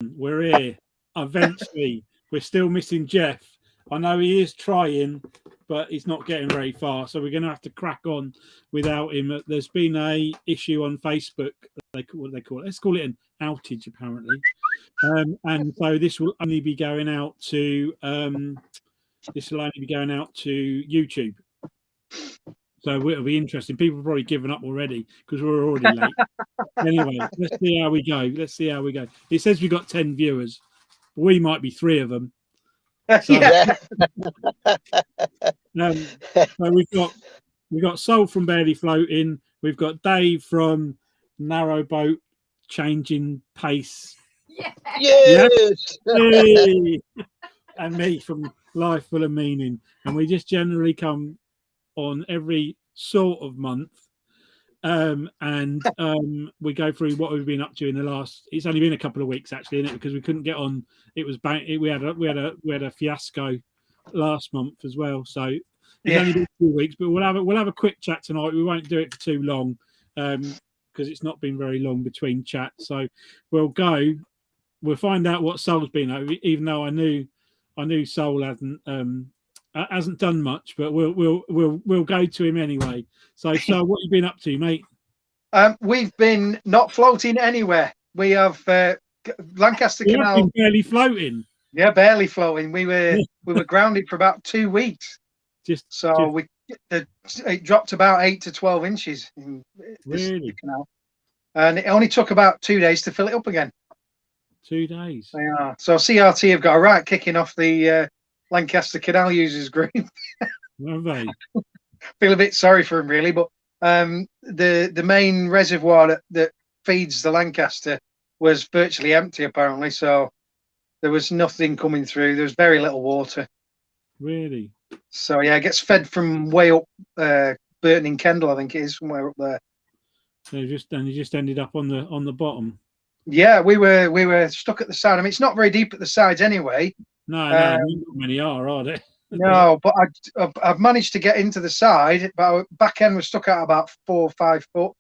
We're here. Eventually, we're still missing Jeff. I know he is trying, but he's not getting very far. So we're going to have to crack on without him. There's been a issue on Facebook. What do they call it? Let's call it an outage, apparently. And so this will only be going out to YouTube. So it'll be interesting. People have probably given up already because we're already late. Anyway, let's see how we go. It says we've got 10 viewers. We might be 3 of them. So, so we've got Saul from Barely Floating. We've got Dave from Narrowboat Changing Pace. Yes. Hey! And me from Life Full of Meaning. And we just generally come on every sort of month. And we go through what we've been up to in the last. It's only been a couple of weeks actually, isn't it? Because we couldn't get on. It was we had a fiasco last month as well. So it's only been 2 weeks, but we'll have a quick chat tonight. We won't do it for too long because it's not been very long between chats. So we'll find out what Soul's been over. Even though I knew Soul hasn't done much, but we'll go to him anyway. So what you been up to, mate? We've been not floating anywhere. We have Lancaster Canal. Barely floating. Yeah, barely floating. We were grounded for about 2 weeks. It dropped about 8 to 12 inches in the canal, and it only took about 2 days to fill it up again. 2 days. Yeah. So CRT have got a right kicking off the Lancaster Canal users group. Have they? Feel a bit sorry for them, really, but the main reservoir that feeds the Lancaster was virtually empty, apparently. So there was nothing coming through. There was very little water. Really? So yeah, it gets fed from way up Burton in Kendal, I think it is, somewhere up there. So you just ended up on the bottom. Yeah, we were stuck at the side. I mean, it's not very deep at the sides anyway. No, not many are they? No, but I've managed to get into the side, but our back end was stuck out about 4 or 5 foot.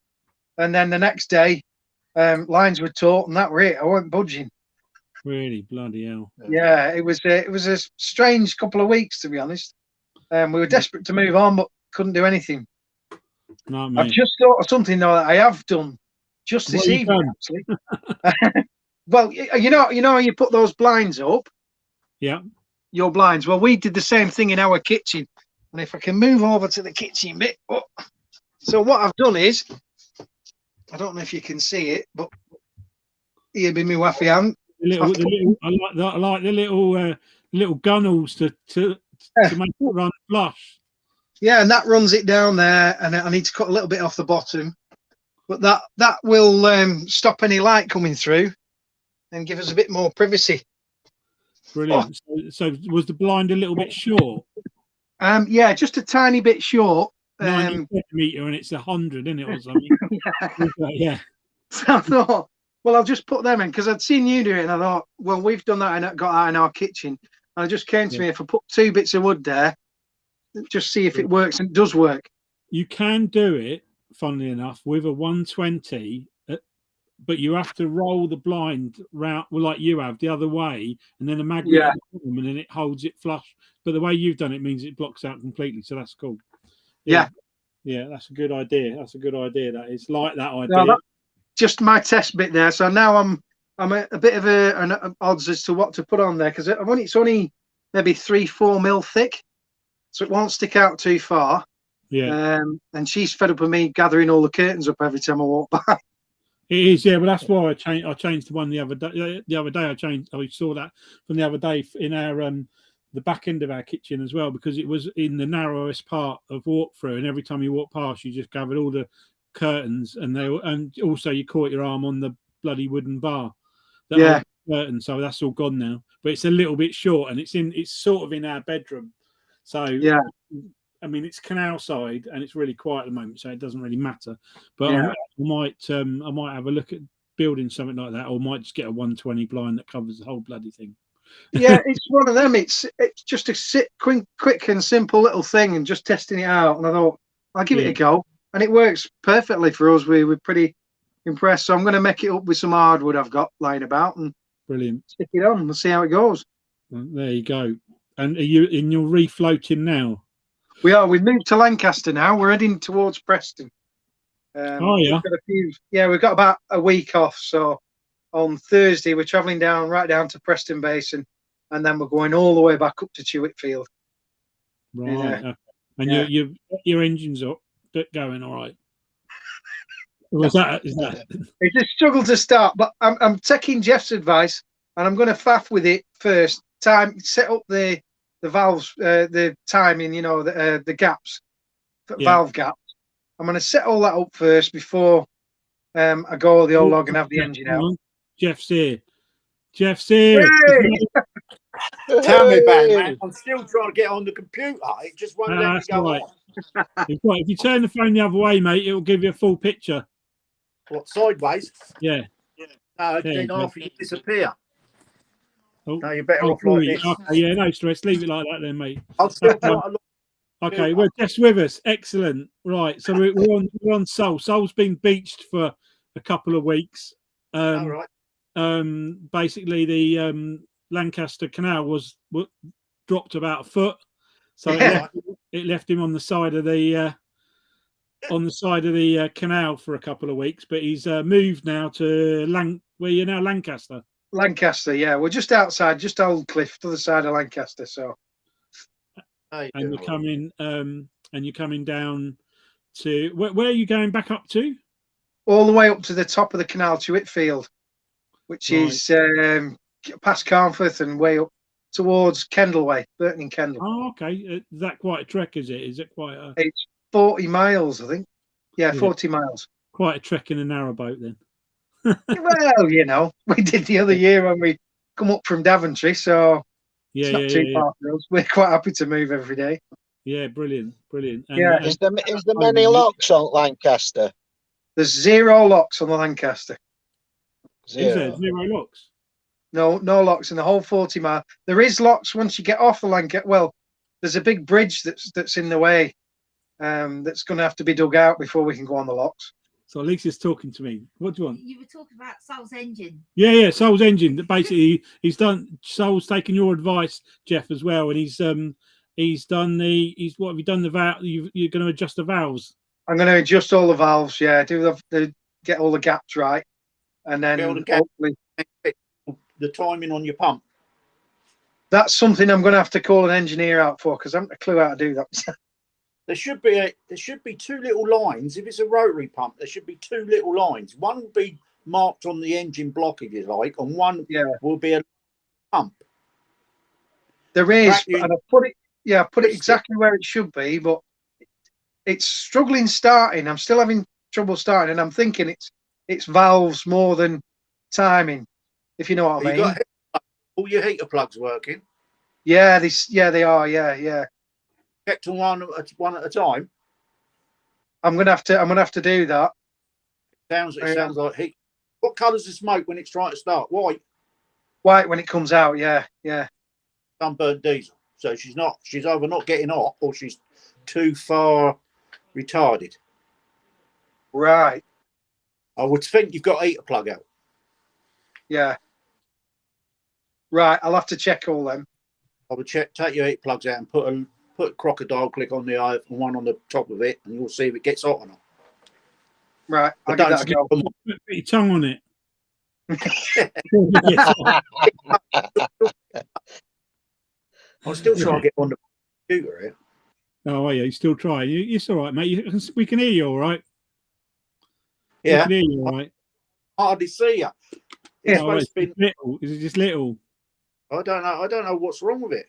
And then the next day, lines were taut, and that were it. I wasn't budging. Really, bloody hell. Yeah, it was a strange couple of weeks, to be honest. We were desperate to move on, but couldn't do anything. No, I've just thought of something though that I have done just this evening, actually. Well, you know, you put those blinds up. Yeah. Your blinds. Well, we did the same thing in our kitchen. And if I can move over to the kitchen bit. Oh. So what I've done is, I don't know if you can see it, but here be my waffy hand. I like the little gunnels to make it run flush. Yeah, and that runs it down there, and I need to cut a little bit off the bottom. But that will stop any light coming through and give us a bit more privacy. Brilliant. Oh. So was the blind a little bit short? Yeah, just a tiny bit short. 90 centimetre, and it's 100, isn't it, or something? Yeah. So I thought, well, I'll just put them in because I'd seen you do it, and I thought, well, we've done that and got that in our kitchen. And it just came to me, if I put 2 bits of wood there, just see if it works, and it does work. You can do it, funnily enough, with a 120, but you have to roll the blind round, well, like you have, the other way, and then a magnet at the bottom, and then it holds it flush. But the way you've done it means it blocks out completely, so that's cool. Yeah, that's a good idea. That is like that idea. No, just my test bit there. So now I'm a bit of an odds as to what to put on there because it's only maybe 3-4 mil thick, so it won't stick out too far. Yeah. And she's fed up with me gathering all the curtains up every time I walk by. It is, yeah. But that's why I changed the one the other day. I saw that from the other day in our the back end of our kitchen as well, because it was in the narrowest part of walkthrough, and every time you walk past, you just gathered all the curtains, and also you caught your arm on the bloody wooden bar. Curtain, so that's all gone now. But it's a little bit short, and it's sort of in our bedroom. So yeah. I mean, it's canal side, and it's really quiet at the moment, so it doesn't really matter. But I might have a look at building something like that, or might just get a 120 blind that covers the whole bloody thing. Yeah, it's one of them. It's just a quick and simple little thing, and just testing it out. And I thought I'll give it a go, and it works perfectly for us. We were pretty impressed. So I'm going to make it up with some hardwood I've got lying about, and Brilliant. Stick it on. We'll see how it goes. Well, there you go. And are you in your refloating now? We are. We've moved to Lancaster now. We're heading towards Preston. Oh yeah. We've got about a week off. So on Thursday we're travelling right down to Preston Basin, and then we're going all the way back up to Chewitfield. Right. Okay. And your engine's up, going all right. Is that? It's a struggle to start, but I'm taking Jeff's advice, and I'm going to faff with it first. Set up the valves, the timing, the gaps, valve gaps. I'm going to set all that up first before I go the old log and have the engine out. Jeff's here. Hey! Tell me about it, man. I'm still trying to get on the computer. It just won't let me go right. on. If you turn the phone the other way, mate, it'll give you a full picture. What, sideways? Yeah. No, then after you disappear. Oh. No, you're better off like this. Okay, yeah, no stress. Leave it like that then, mate. I'll still try to look. Okay, well, Jeff's with us. Excellent. Right, so we're on Saul. Saul's been beached for a couple of weeks. All right. Basically, the Lancaster Canal was dropped about a foot, so it left him on the side of the canal for a couple of weeks. But he's moved now to where you're now, Lancaster. Lancaster, yeah, we're just outside, just Old Cliff, to the side of Lancaster. So, and you're coming down to where are you going back up to? All the way up to the top of the canal to Whitfield, which is past Carnforth and way up towards Kendal way, Burton and Kendal. Oh, okay. Is that quite a trek? Is it? Is it quite a? It's 40 miles, I think. Yeah, 40 miles. Quite a trek in a narrowboat then. Well, we did the other year when we come up from Daventry, so it's not too far for us. We're quite happy to move every day. Yeah, brilliant. And, Is there many locks on Lancaster? There's 0 locks on the Lancaster. Is there 0 locks? No locks in the whole 40 mile. There is locks once you get off the Lancaster. Well, there's a big bridge that's in the way. That's going to have to be dug out before we can go on the locks. So Lisa's talking to me. What do you want? You were talking about Saul's engine. Yeah, Saul's engine. Basically, Saul's taken your advice, Jeff, as well, and he's what have you done? The valve. You're going to adjust the valves. I'm going to adjust all the valves. Yeah, do get all the gaps right, and then hopefully the timing on your pump. That's something I'm going to have to call an engineer out for, because I haven't a clue how to do that. There should be 2 little lines. If it's a rotary pump, there should be 2 little lines. One will be marked on the engine block, if you like, and one will be a pump. There is, and I put it exactly where it should be, but it's struggling starting. I'm still having trouble starting, and I'm thinking it's valves more than timing, if you know what I mean. All your heater plugs working? Yeah, they are. Yeah. Check to one at a time. I'm gonna have to do that. Sounds like heat. What colour's the smoke when it's trying to start? White. White when it comes out. Yeah. Sunburnt diesel. So she's either not getting hot or she's too far retarded. Right. I would think you've got a heater plug out. Yeah. Right. I'll have to check all them. I would take your heater plugs out and put crocodile click on the eye and one on the top of it, and you'll see if it gets hot or not. Right, I'll give that a go. Put your tongue on it. I'm still trying to get on the computer here. Oh, yeah, you still trying? It's all right, mate. We can hear you all right. Yeah, we can hear you all right. I hardly see you. It's supposed to be little. Is it just little? I don't know what's wrong with it.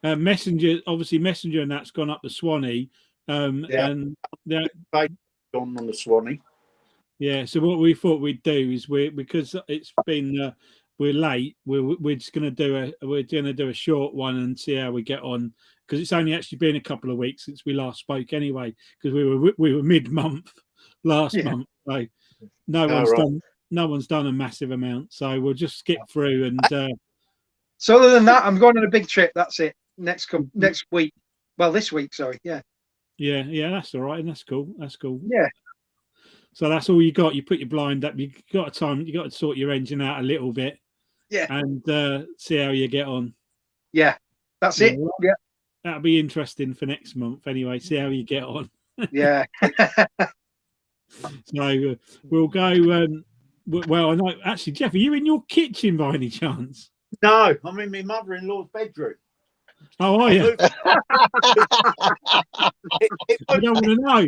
Messenger, and that's gone up the Swanee, and that gone on the Swanee. Yeah. So what we thought we'd do is because it's been we're late. We're just going to do a short one and see how we get on, because it's only actually been a couple of weeks since we last spoke anyway, because we were mid-month last month. So no one's done a massive amount. So we'll just skip through and. So other than that, I'm going on a big trip. That's it. Next week. Well, this week, sorry. Yeah. Yeah, that's all right, and that's cool. Yeah. So that's all you got. You put your blind up. You got to sort your engine out a little bit. Yeah. and see how you get on. Yeah, that's it. well, Yeah. That'll be interesting for next month. Anyway, see how you get on. Yeah. So we'll go. Well, I know. Actually, Jeff, are you in your kitchen by any chance? No, I'm in my mother-in-law's bedroom. Oh, are you? I don't want to know.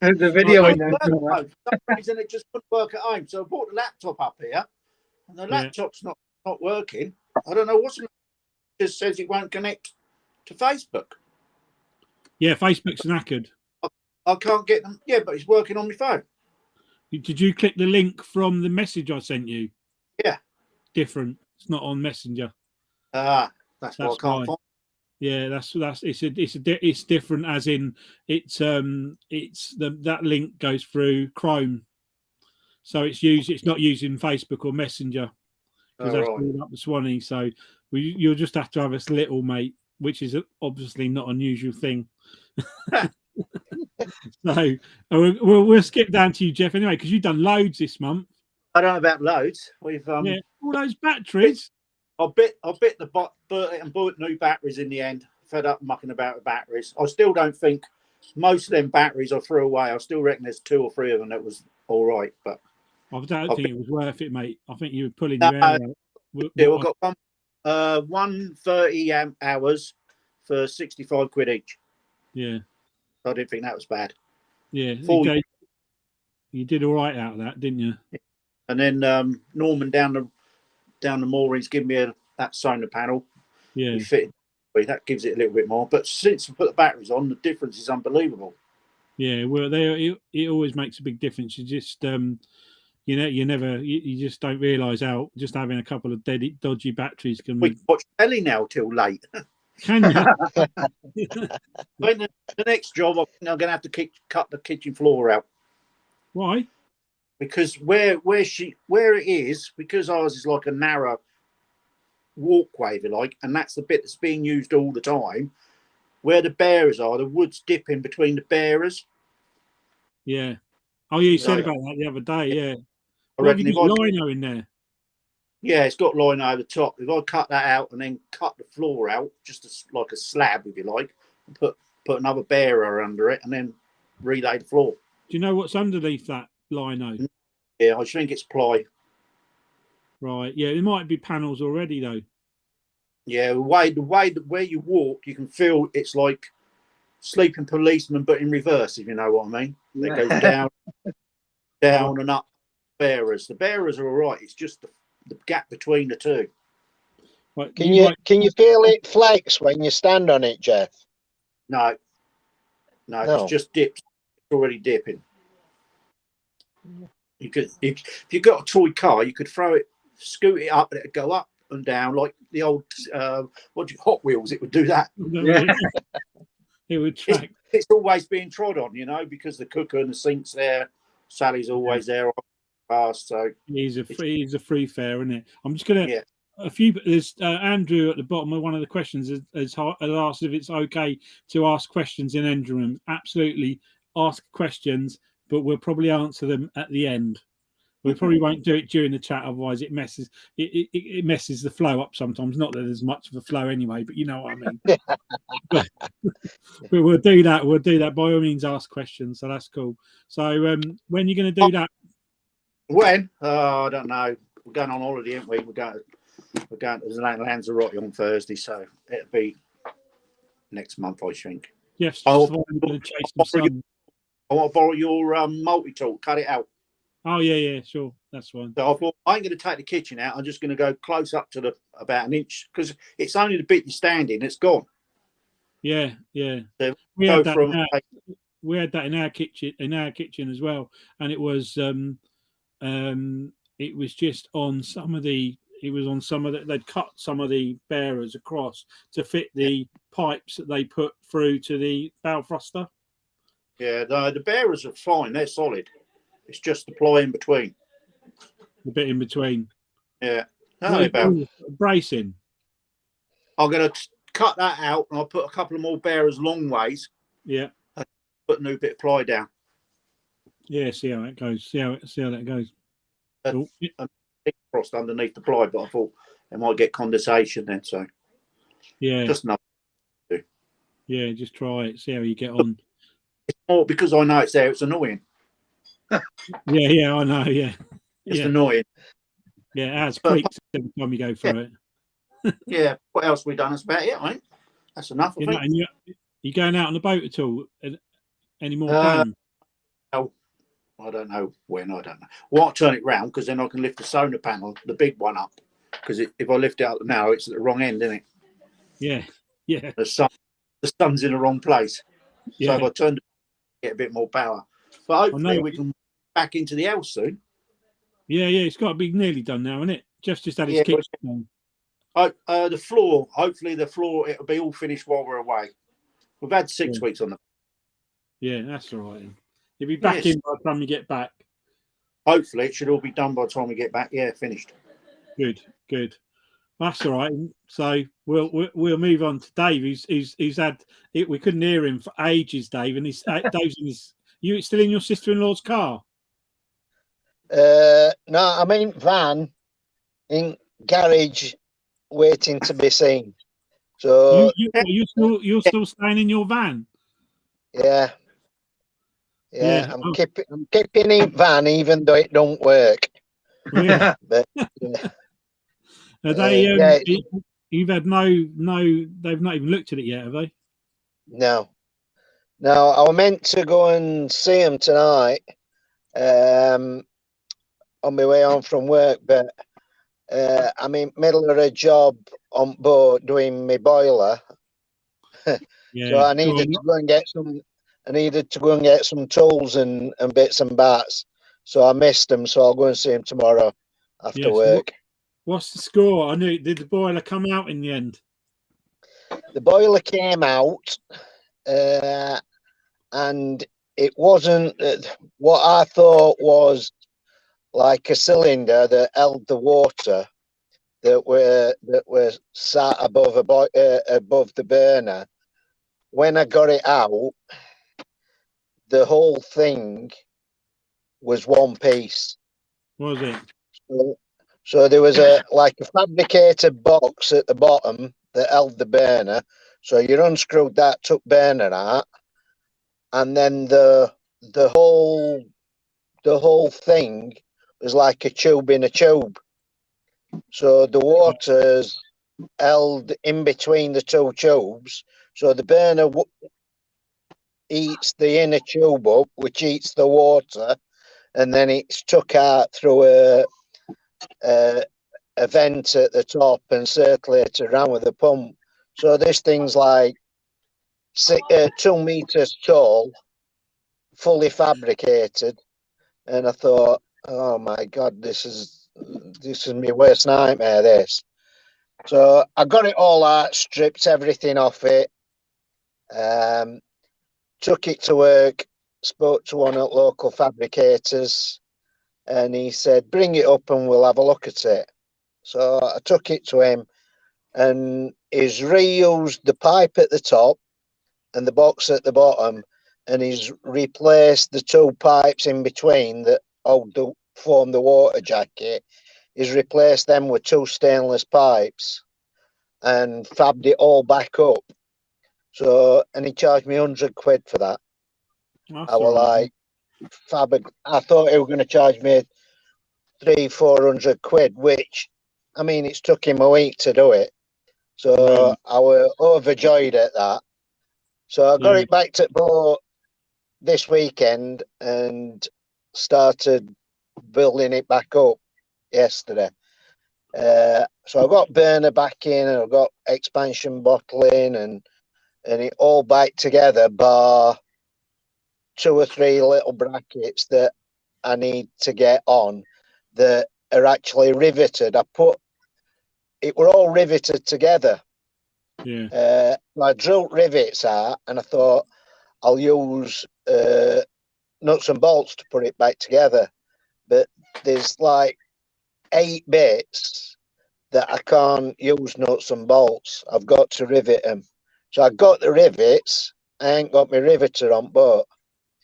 The video in there. For some reason, it just couldn't work at home. So I brought the laptop up here, and the laptop's not working. I don't know what's it just says it won't connect to Facebook. Yeah, Facebook's knackered. I can't get them. Yeah, but it's working on my phone. Did you click the link from the message I sent you? Yeah. Different. It's not on Messenger. That's why I can't find. Yeah, it's different. As in, that link goes through Chrome, so it's not using Facebook or Messenger because that's all up the Swanee. So you'll just have to have a little mate, which is obviously not an unusual thing. So we'll skip down to you, Jeff, anyway, because you've done loads this month. I don't know about loads. We've all those batteries. I bit and bought new batteries in the end. Fed up mucking about with batteries. I still don't think most of them batteries I threw away. I still reckon there's 2 or 3 of them that was all right, but I don't think it was worth it, mate. I think you were pulling your hair out. I've got 130 amp hours for 65 quid each. Yeah. I didn't think that was bad. Yeah. You did all right out of that, didn't you? And then Norman down the moorings give me that solar panel. Yeah. That gives it a little bit more. But since I put the batteries on, the difference is unbelievable. Yeah, well, it always makes a big difference. You just you just don't realise how just having a couple of dodgy batteries can. We watch telly now till late. Can you? When the next job, I'm going to have to cut the kitchen floor out. Why? Because where it is, because ours is like a narrow walkway, if you like, and that's the bit that's being used all the time. Where the bearers are, the wood's dipping between the bearers. Yeah. Oh, yeah, you said about that the other day. Yeah. I reckon have you got lino in there? Yeah, it's got lino over the top. If I cut that out and then cut the floor out, just like a slab, if you like, and put another bearer under it, and then relay the floor. Do you know what's underneath that lino? Yeah, I think it's ply. Right. Yeah, it might be panels already though. Yeah, the way where you walk, you can feel it's like Sleeping Policeman, but in reverse, if you know what I mean. It goes down and up. Bearers. The bearers are all right. It's just the gap between the two. Right, can you feel it flex when you stand on it, Jeff? No. It's just dips. It's already dipping. You could, if you got a toy car, you could scoot it up, and it'd go up and down like the old Hot Wheels. It would do that. Yeah. It would track. It's always being trod on, because the cooker and the sink's there. Sally's always there. So he's a free fare, isn't it? I'm just gonna there's Andrew at the bottom of one of the questions has asked if it's okay to ask questions in engine rooms. Absolutely, ask questions, but we'll probably answer them at the end. We probably won't do it during the chat, otherwise it messes the flow up sometimes. Not that there's much of a flow anyway, but you know what I mean. but we'll do that. We'll do that. By all means, ask questions. So that's cool. So when are you going to do that? When? I don't know. We're going on holiday, aren't we? We're going to Lanzarote on Thursday, so it'll be next month, I think. Yes. I want to borrow your multi-tool. Cut it out. Oh yeah, sure. That's fine. So I thought I ain't going to take the kitchen out. I'm just going to go close up to about an inch because it's only the bit you're standing. It's gone. Yeah. So we had that in our kitchen as well, and it was just on some of the. It was on some of the. They'd cut some of the bearers across to fit the pipes that they put through to the bow thruster. Yeah, the bearers are fine. They're solid. It's just the ply in between. The bit in between. Yeah. Bracing. I'm going to cut that out and I'll put a couple of more bearers long ways. Yeah. And put a new bit of ply down. Yeah, see how it goes. See how that goes. frost underneath the ply, but I thought it might get condensation then. So Yeah, just enough. yeah. Just try it. See how you get on. It's more because I know it's there. It's annoying. Yeah, I know. Yeah, It's annoying. yeah. It has creaks every time you go through it. Yeah. What else we done? That's about it, I think. That's enough. I think. And you going out on the boat at all? Any more Uh, plans? No, I don't know when. I don't know. Well, I'll turn it round because then I can lift the solar panel, the big one, up. Because if I lift it up now, it's at the wrong end, isn't it? Yeah, yeah, The sun's in the wrong place. yeah. So if I turn it, get a bit more power. But hopefully we can back into the house soon. Yeah. It's got to be nearly done now, isn't it? Just had its Yeah, kitchen done. the floor. Hopefully the floor it'll be all finished while we're away. We've had 6 weeks on the. Yeah, that's all right. You'll be back in by the time you get back. Hopefully it should all be done by the time we get back. Yeah, finished. Good. That's all right. So we'll move on to Dave. He's had it. We couldn't hear him for ages, Dave. And Dave's in his. You still in your sister-in-law's car? No, I'm in van in garage waiting to be seen. So You're still staying in your van? yeah. Oh. I'm keeping in van even though it don't work. Yeah. But Are they? yeah, You've had no. They've not even looked at it yet, have they? no. I was meant to go and see him tonight. On my way home from work, but I'm in middle of a job on board doing my boiler. Yeah. So I needed to go and get some. I needed to go and get some tools and bits and bats. So I missed them. So I'll go and see him tomorrow after work. What's the score? Did the boiler come out in the end? The boiler came out, and it wasn't what I thought was like a cylinder that held the water that were sat above above the burner. When I got it out, the whole thing was one piece. Was it? So there was a fabricated box at the bottom that held the burner. So you unscrewed that, took burner out, and then the whole thing was like a tube in a tube. So the water's held in between the two tubes. So the burner eats the inner tube up, which eats the water, and then it's took out through a vent at the top and circulated around with a pump. So this thing's like 2 meters tall, fully fabricated, and I thought, oh my God, this is my worst nightmare. This. So I got it all out, stripped everything off it, took it to work, spoke to one of the local fabricators, and he said, bring it up and we'll have a look at it. So I took it to him, and he's reused the pipe at the top and the box at the bottom, and he's replaced the two pipes in between that form the water jacket. He's replaced them with two stainless pipes and fabbed it all back up. So, and he charged me £100 for that. That's I was like, I thought he was going to charge me £300-400, which, I mean, it's took him a week to do it. So I was overjoyed at that. So I got it back to boat this weekend and started building it back up yesterday. So I got burner back in, and I got expansion bottling and it all back together, bar 2 or 3 little brackets that I need to get on that are actually riveted. It were all riveted together. Yeah. I drilled rivets out, and I thought I'll use nuts and bolts to put it back together. But there's like 8 bits that I can't use nuts and bolts. I've got to rivet them. So I got the rivets. I ain't got my riveter on board.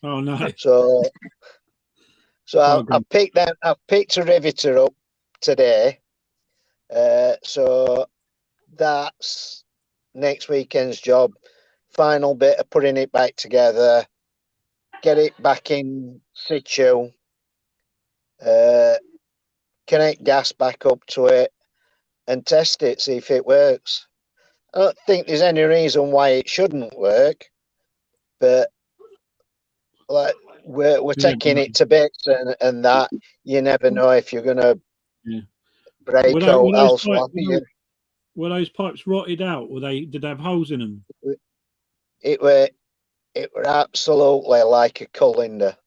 Oh no. So I picked a riveter up, today. So that's next weekend's job. Final bit of putting it back together, get it back in situ, connect gas back up to it, and test it, see if it works. I don't think there's any reason why it shouldn't work, but like we're taking it to bits and that. You never know if you're gonna break out else. Were those pipes rotted out? Did they have holes in them? It were absolutely like a colander.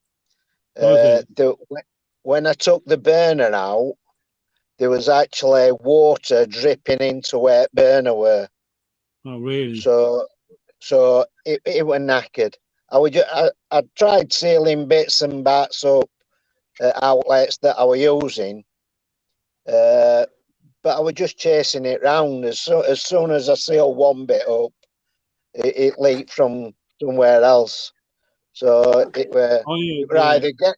When I took the burner out, there was actually water dripping into where the burner were. Oh, really? So it were knackered. I tried sealing bits and bats up outlets that I were using, but I was just chasing it round. As soon as I sealed one bit up, it leaked from somewhere else. So it were either get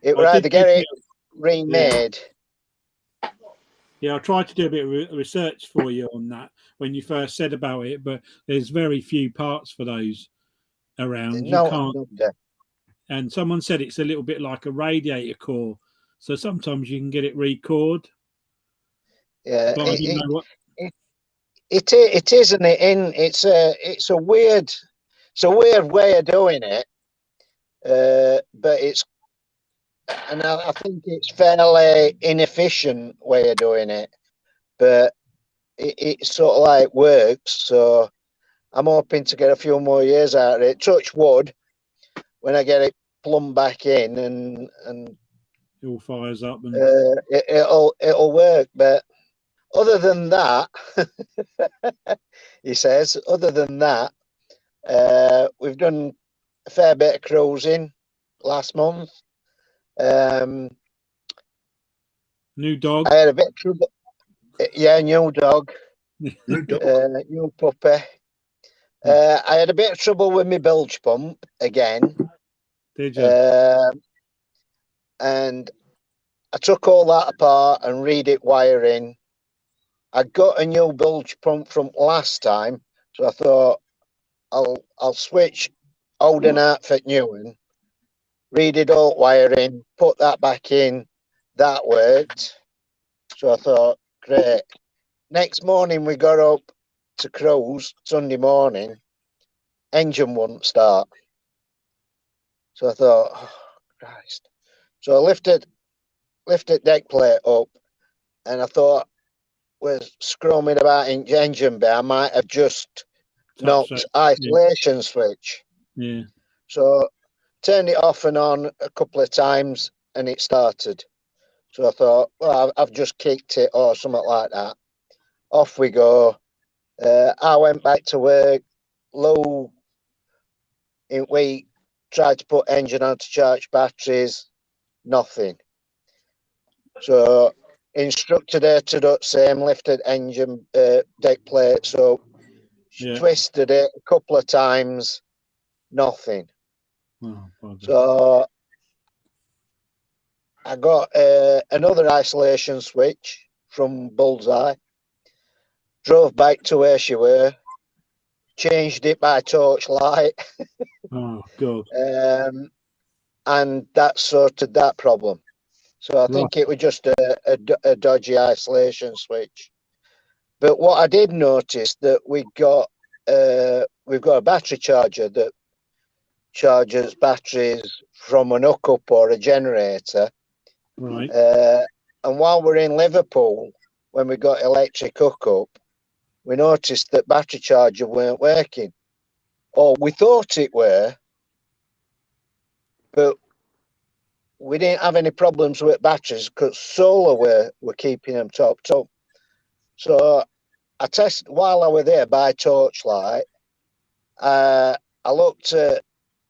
it remade. Yeah, I tried to do a bit of research for you on that when you first said about it, but there's very few parts for those around. You can't. And someone said it's a little bit like a radiator core, so sometimes you can get it re-cored. Yeah, but I didn't know what. It isn't it in. It's a weird way of doing it, but I think it's fairly inefficient way of doing it, but it sort of like works. So I'm hoping to get a few more years out of it. Touch wood, when I get it plumbed back in and it all fires up and it'll work. But other than that, he says, other than that, we've done a fair bit of cruising last month. New dog. I had a bit of trouble. Yeah, new dog. New puppy. I had a bit of trouble with my bilge pump again. Did you? And I took all that apart and read it wiring. I got a new bilge pump from last time, so I thought I'll switch old and outfit new one, read it all wiring, put that back in. That worked. So I thought, great. Next morning we got up to cruise, Sunday morning, engine wouldn't start. So I thought, oh, Christ. So I lifted deck plate up and I thought, was scrumming about in engine bay, I might have just knocked isolation switch. Yeah. So turned it off and on a couple of times and it started. So I thought, well, I've just kicked it or something like that. Off we go. I went back to work. Lou in week tried to put engine on to charge batteries. Nothing. So instructed her to do the same, lifted engine deck plate. So she twisted it a couple of times. Nothing. Oh, so I got another isolation switch from Bullseye. Drove back to where she were. Changed it by torchlight. Oh, God. And that sorted that problem. So I think it was just a dodgy isolation switch. But what I did notice that we've got a battery charger that charges batteries from an hookup or a generator. Right. And while we're in Liverpool, when we got electric hookup, we noticed that battery charger weren't working. Or we thought it were, but we didn't have any problems with batteries because solar were keeping them topped up. So I tested while I was there by torchlight. I looked at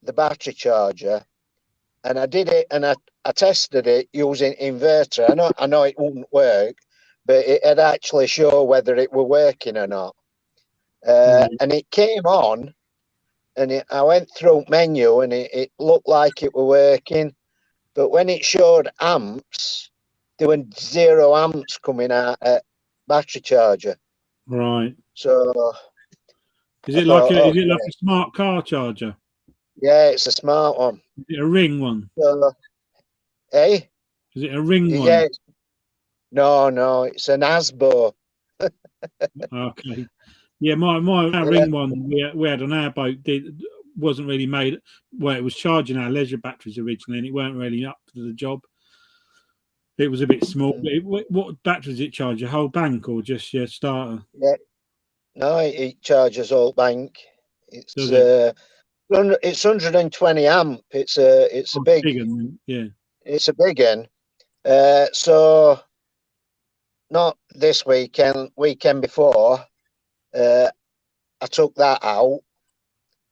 the battery charger and I did it and I tested it using inverter. I know it wouldn't work, but it had actually show whether it were working or not. And it came on and I went through menu and it looked like it were working. But when it showed amps, there were 0 amps coming out at battery charger. Right. So Is I it like thought, a is it okay. like a smart car charger? Yeah, it's a smart one. Is it a ring one? So, hey, Is it a ring yeah. one? No, it's an ASBO. Okay. Yeah, our ring one we had on our boat wasn't really made. Well, it was charging our leisure batteries originally, and it weren't really up to the job. It was a bit small. But what batteries it charge? Your whole bank or just your starter? Yeah. No, it charges all bank. It's Does it? It's 120 amp. It's a big one, yeah. It's a big one. So not this weekend before, I took that out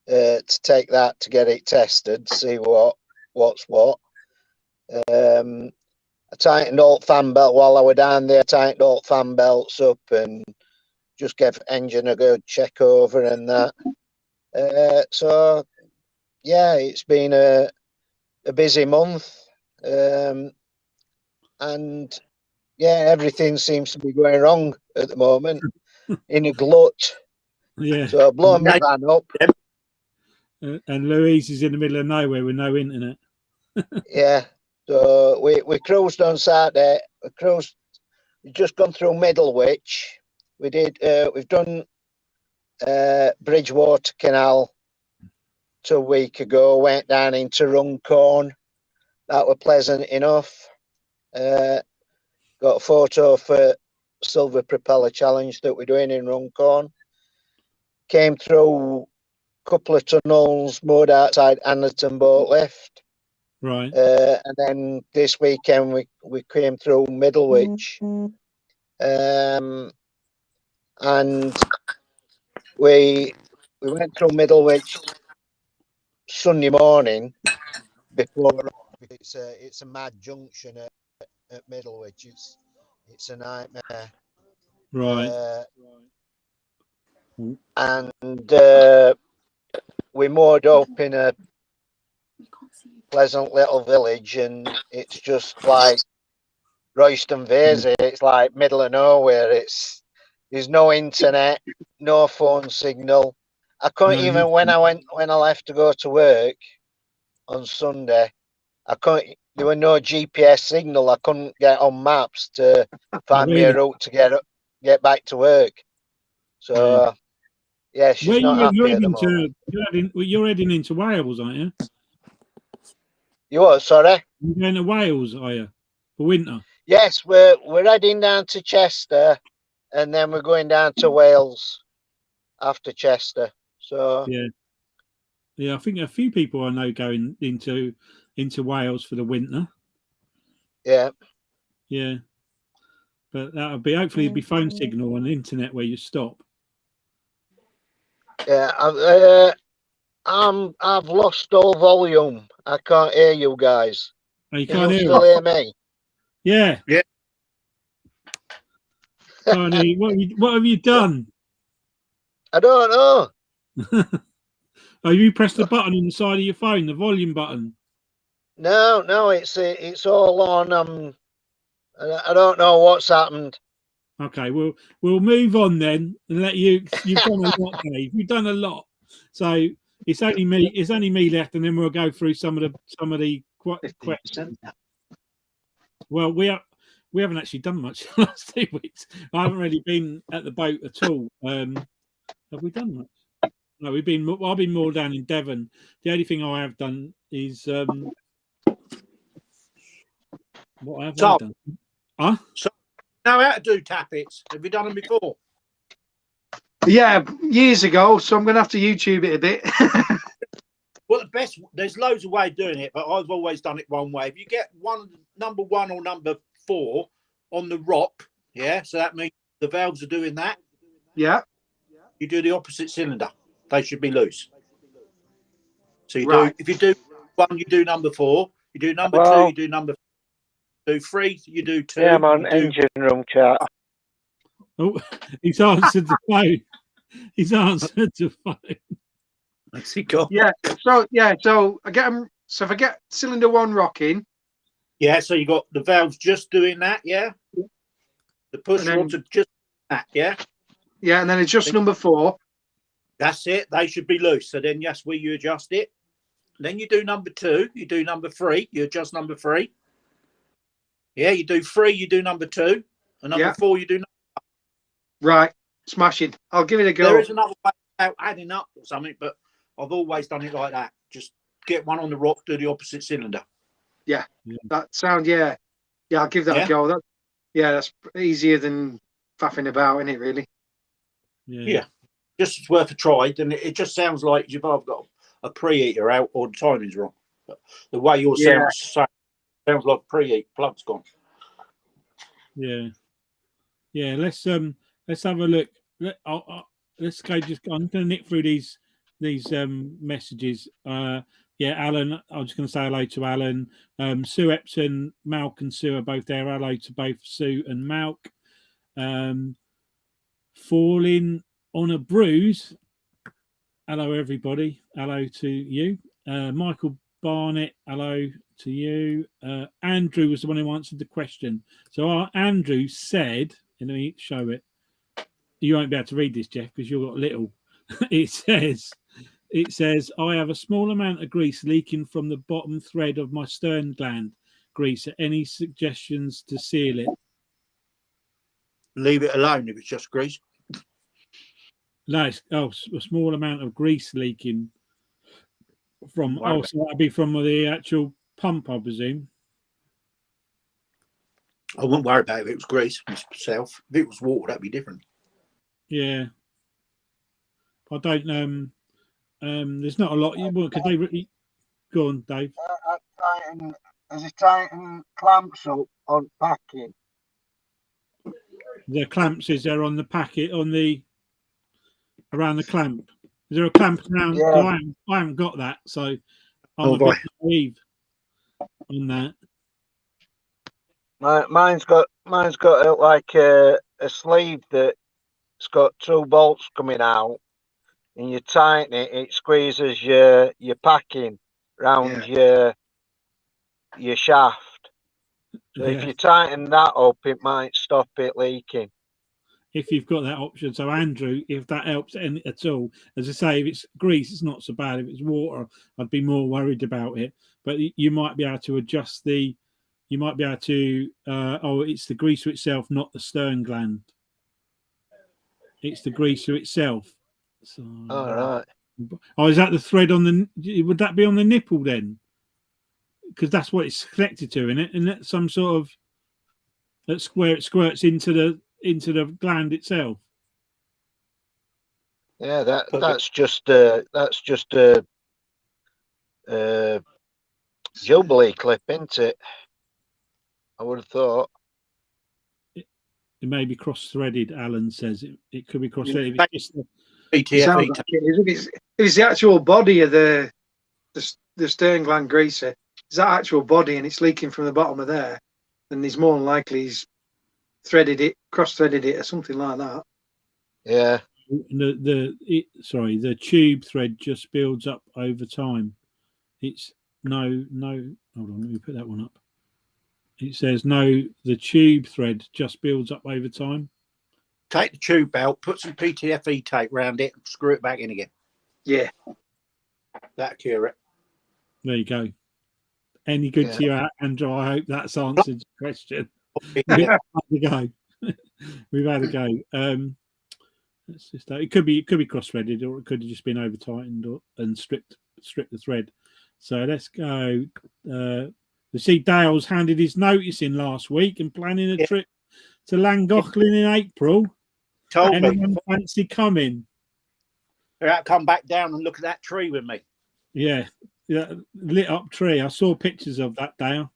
to take that to get it tested, see what's what. I tightened all fan belt while I was down there. Tightened all fan belts up and just gave engine a good check over and that. So yeah, it's been a busy month, and yeah, everything seems to be going wrong at the moment. In a glut. Yeah. So blowing my van up. And Louise is in the middle of nowhere with no internet. Yeah. So we cruised on Saturday. We've just gone through Middlewich. We've done Bridgewater Canal 2 weeks ago. Went down into Runcorn. That were pleasant enough. Got a photo for Silver Propeller Challenge that we're doing in Runcorn. Came through a couple of tunnels, moored outside Anderton Boat Lift. Right. And then this weekend we came through Middlewich. And we went through Middlewich Sunday morning before. It's a mad junction at Middlewich. It's a nightmare. Right. And we moored up in a pleasant little village, and it's just like Royston Vesey. It's like middle of nowhere. There's no internet, no phone signal. I couldn't even when I left to go to work on Sunday. There were no GPS signal. I couldn't get on maps to find me a route to get back to work. So yeah, she's not happy at the moment. You're heading into Wales, aren't you? You what? Sorry. You're going to Wales, are you, for winter? Yes, we're heading down to Chester, and then we're going down to Wales after Chester. So yeah, I think a few people I know going into Wales for the winter. Yeah, but that'll be hopefully it'll be phone signal and internet where you stop. Yeah, I've lost all volume. I can't hear you guys. Oh, you Can can't you hear still hear me? Yeah. Can't hear. What have you done? I don't know. Oh, you pressed the button on the side of your phone, the volume button. No, it's all on. I don't know what's happened. Okay, we'll move on then and let you. You've done a lot, Dave. You've done a lot. So it's only me left, and then we'll go through some of the questions. Well, we haven't actually done much the last 2 weeks. I haven't really been at the boat at all. Have we done much? No, I've been more down in Devon. The only thing I have done is what have I done? Huh? So now how to do tappets? Have you done them before? Yeah, years ago. So I'm going to have to YouTube it a bit. Well, there's loads of ways of doing it, but I've always done it one way. If you get number 1 or number 4 on the rock, so that means the valves are doing that. Yeah. You do the opposite cylinder. They should be loose. So if you do 1, you do number 4. You do number 2, you do number 3, you do 2. Yeah, I'm on engine room chat. Oh, he's answered the phone. He's answered the phone. What's he got? Yeah. So I get them. So if I get cylinder 1 rocking, Yeah, so you got the valves just doing that, yeah? The push rods are just that, yeah? Yeah, and then adjust number 4. That's it. They should be loose. So then that's where you adjust it. Then you do number 2, you do number 3, you adjust number 3. Yeah, you do 3, you do number 2, and number 4, you do number. Right, smashing. I'll give it a go. There is another way about adding up or something, but I've always done it like that. Just get one on the rock, do the opposite cylinder. Yeah. That sound, yeah. I'll give that a go. That's easier than faffing about, isn't it, really? Yeah. Just worth a try. And it just sounds like you've either got a preheater out or the timing's wrong. But the way your sounds like preheat, plug's gone. Yeah. Let's have a look. Let's go. I'm going to nick through these messages. Alan. I'm just going to say hello to Alan. Sue Epson, Malk, and Sue are both there. Hello to both Sue and Malk. Falling on a bruise. Hello, everybody. Hello to you. Michael Barnett, hello to you. Andrew was the one who answered the question. So Andrew said, let me show it. You won't be able to read this, Jeff, because you've got little. It says, I have a small amount of grease leaking from the bottom thread of my stern gland grease. Any suggestions to seal it? Leave it alone if it's just grease. No, a small amount of grease leaking from. So that'd be from the actual pump, I presume. I wouldn't worry about it if it was grease myself. If it was water, that'd be different. Yeah, I don't. There's not a lot. Could they really go on, Dave? As it tighten clamps up on packing. The clamps is there on the packet around the clamp. Is there a clamp around? Yeah. Oh, I haven't got that, so I'm a bit naive on that. Mine's got like a sleeve that's got 2 bolts coming out, and you tighten it. It squeezes your packing round your shaft. So if you tighten that up, it might stop it leaking. If you've got that option. So Andrew, if that helps at all, as I say, if it's grease, it's not so bad. If it's water, I'd be more worried about it. But you might be able to adjust you might be able to, it's the greaser itself, not the stern gland. It's the greaser itself. So, all right. Oh, is that the thread would that be on the nipple then? Because that's what it's connected to, isn't it? And that's some sort of, that's where it squirts into the gland itself. Yeah, that's just a Jubilee clip, isn't it? I would have thought. It may be cross-threaded, Alan says. It could be cross-threaded. If it's the actual body of the stern gland greaser, it's that actual body and it's leaking from the bottom of there, then he's more than likely he's cross-threaded it or something like that. Yeah. The tube thread just builds up over time. It's no. Hold on, let me put that one up. It says no. The tube thread just builds up over time. Take the tube out, put some PTFE tape around it, and screw it back in again. Yeah, that'll cure it. There you go. Any good to you, Andrew? I hope that's answered the question. We've had a go. We've had a go. Let's just, it could be cross-threaded, or it could have just been over tightened and stripped the thread. So let's go. You see, Dale's handed his notice in last week and planning a trip to Llangollen in April. Told Anyone me. fancy coming? Come back down and look at that tree with me. Yeah, lit up tree. I saw pictures of that, Dale.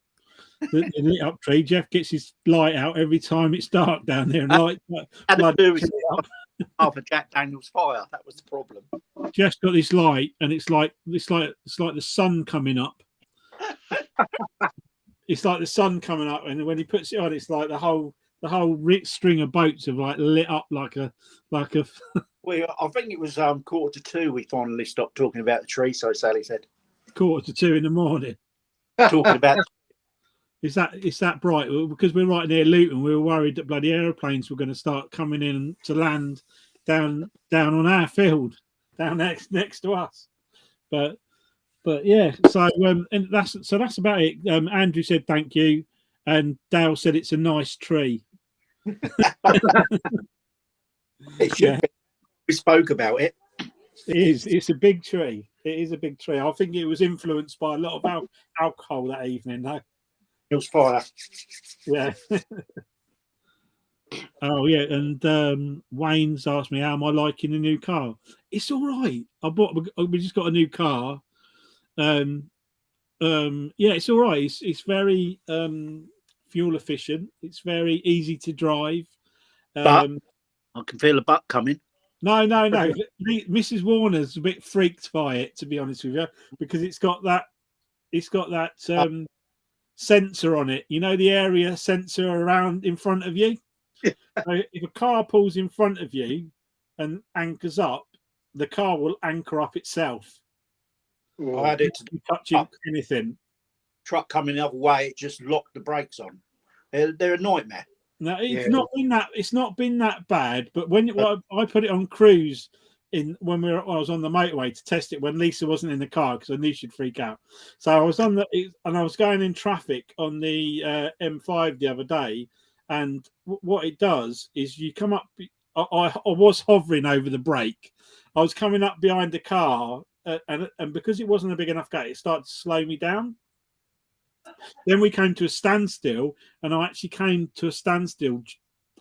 The lit up tree. Jeff gets his light out every time it's dark down there, and light blood up. Half a Jack Daniels fire. That was the problem. Jeff's got this light, and it's like the sun coming up. It's like the sun coming up, and when he puts it on, it's like the whole string of boats have like lit up like a. Well, I think it was 1:45. We finally stopped talking about the tree. So Sally said, 1:45 in the morning. Talking about. It's that bright because we're right near Luton. We were worried that bloody aeroplanes were going to start coming in to land down on our field, down next to us. But yeah, so and that's about it. Andrew said thank you, and Dale said it's a nice tree. It should be. We spoke about it. It is. It's a big tree. It is a big tree. I think it was influenced by a lot of alcohol that evening, though. It was fire. Yeah. Oh yeah, and Wayne's asked me how am I liking the new car. It's all right. We just got a new car. Yeah, it's all right. It's very fuel efficient. It's very easy to drive. But I can feel a butt coming. No. Mrs. Warner's a bit freaked by it, to be honest with you, because it's got that sensor on it. You know, the area sensor around in front of you. So if a car pulls in front of you and anchors up, the car will anchor up itself. I had it to touching anything. Truck coming the other way, it just locked the brakes on. They're a nightmare. No, it's not been that. It's not been that bad. But when I put it on cruise when I was on the motorway to test it when Lisa wasn't in the car because I knew she'd freak out. So I was and I was going in traffic on the M5 the other day, and what it does is you come up. I was hovering over the brake. I was coming up behind the car, and because it wasn't a big enough gate, it started to slow me down. Then we came to a standstill, and I actually came to a standstill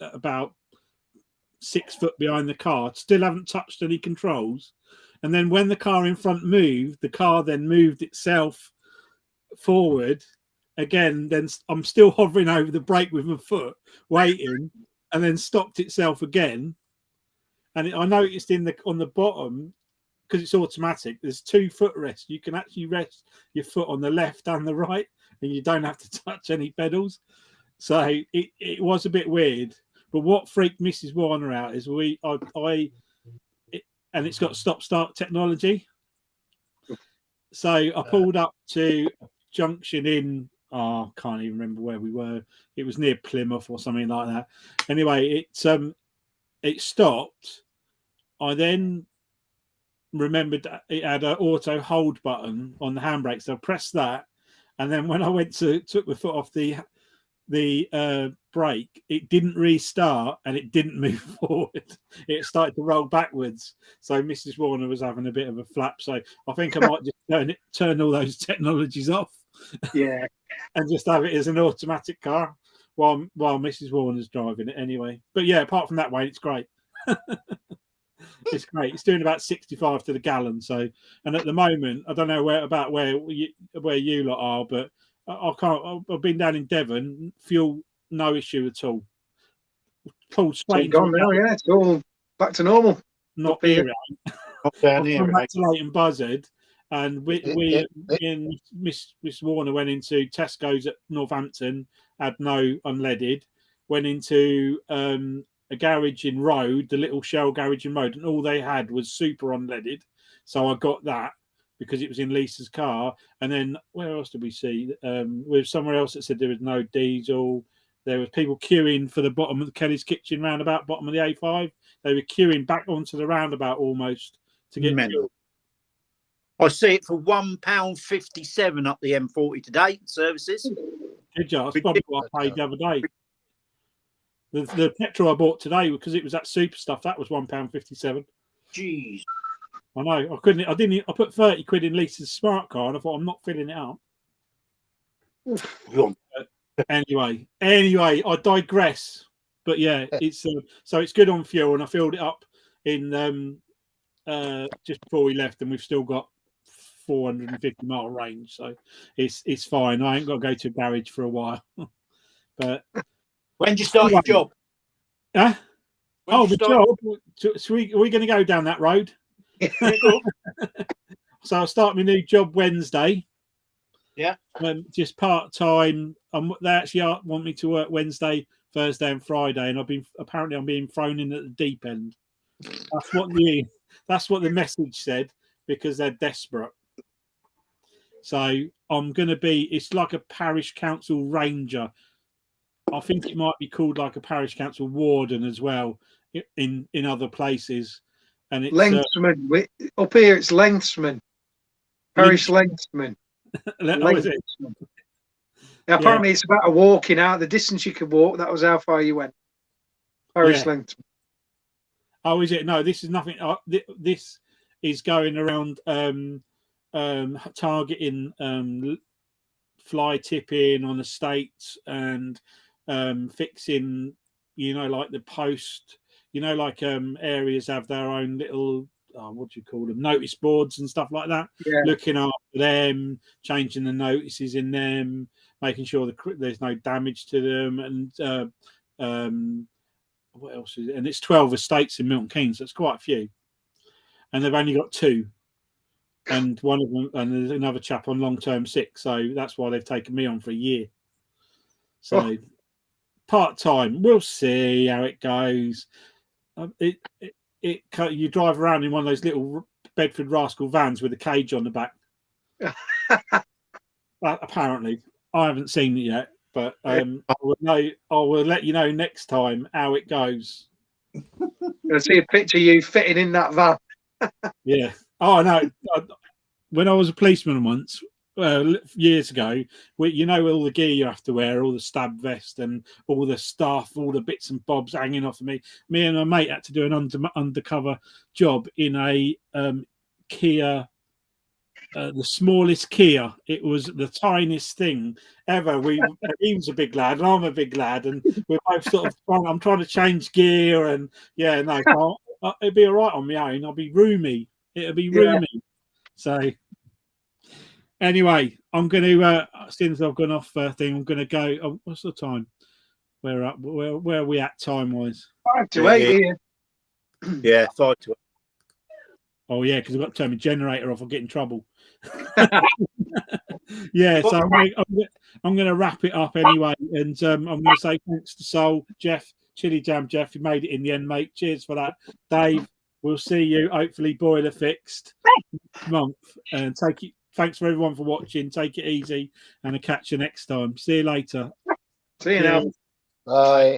about 6 foot behind the car. Still haven't touched any controls. And then when the car in front moved, the car then moved itself forward again. Then I'm still hovering over the brake with my foot, waiting, and then stopped itself again. And I noticed on the bottom, because it's automatic, there's 2 footrests. You can actually rest your foot on the left and the right, and you don't have to touch any pedals. So it was a bit weird. But what freaked Mrs. Warner out is and it's got stop-start technology. So I pulled up to a junction in, I can't even remember where we were. It was near Plymouth or something like that. Anyway, it stopped. I then remembered that it had an auto hold button on the handbrake, so I pressed that, and then when I went to took the foot off the brake, it didn't restart and it didn't move forward. It started to roll backwards. So Mrs. Warner was having a bit of a flap. So I think I might just turn all those technologies off. Yeah, and just have it as an automatic car while Mrs. Warner's driving it anyway. But yeah, apart from that, Wayne, it's great. It's great. It's doing about 65 to the gallon. So, and at the moment, I don't know where you lot are, but I can't. I've been down in Devon. Fuel, no issue at all. Pulled straight. It's all gone now. Yeah, it's all back to normal. Not here. Not down here. Back to Leighton Buzzard, and we and Miss Warner went into Tesco's at Northampton. Had no unleaded. Went into a garage in Road, the little Shell garage in Road, and all they had was super unleaded. So I got that because it was in Lisa's car. And then where else did we see? With somewhere else that said there was no diesel. There was people queuing for the bottom of the Kelly's Kitchen roundabout, bottom of the A5. They were queuing back onto the roundabout almost to get fuel. I see it for £1.57 up the M40 today. Services. Did you? That's probably what I paid the other day. The petrol I bought today, because it was that super stuff, that was £1.57. Jeez. I know. I put 30 quid in Lisa's smart car, and I thought I'm not filling it up. Anyway, I digress. But yeah, it's so it's good on fuel, and I filled it up in just before we left, and we've still got 450 mile range, so it's fine. I ain't got to go to a garage for a while. But when did you start your job? The job. So are we going to go down that road? So I'll start my new job Wednesday. Yeah. Just part time. They actually want me to work Wednesday, Thursday, and Friday, and I'm being thrown in at the deep end. That's what the message said, because they're desperate. So I'm going to be. It's like a parish council ranger. I think it might be called like a parish council warden as well in other places. And it's lengthsman. Up here, it's lengthsman. Parish lengthsman. Oh, is it? Apparently, it's about a walking out. The distance you could walk, that was how far you went. Parish lengthsman. Oh, is it? No, this is nothing. This is going around targeting fly tipping on estates and fixing, like the post, like areas have their own little, what do you call them, notice boards and stuff like that. Looking after them, changing the notices in them, making sure there's no damage to them, and what else is it? And it's 12 estates in Milton Keynes, so it's quite a few, and they've only got 2. And one of them, and there's another chap on long-term sick, so that's why they've taken me on for a year. So part-time, we'll see how it goes. You drive around in one of those little Bedford Rascal vans with a cage on the back. Apparently, I haven't seen it yet, but I will let you know next time how it goes. I'll see a picture of you fitting in that van. Yeah. Oh no! When I was a policeman once, years ago, all the gear you have to wear, all the stab vest and all the stuff, all the bits and bobs hanging off of me. Me and my mate had to do an undercover job in a Kia, the smallest Kia. It was the tiniest thing ever. He was a big lad, and I'm a big lad, and we're both sort of. I'm trying to change gear, and it'd be all right on my own. I'll be roomy. It'll be roomy. So. Anyway, I'm going to, since I've gone off thing, I'm going to go. Oh, what's the time? Where are we at time wise? 5 to 8 here. Yeah, 5 to 8. Oh yeah, because I've got to turn my generator off. I'll get in trouble. Yeah, so I'm going to wrap it up anyway, and I'm going to say thanks to Saul, Jeff, Chili Jam, Jeff. You made it in the end, mate. Cheers for that, Dave. We'll see you hopefully boiler fixed next month, and take it. Thanks for everyone for watching. Take it easy, and I'll catch you next time. See you later. See you now. Bye.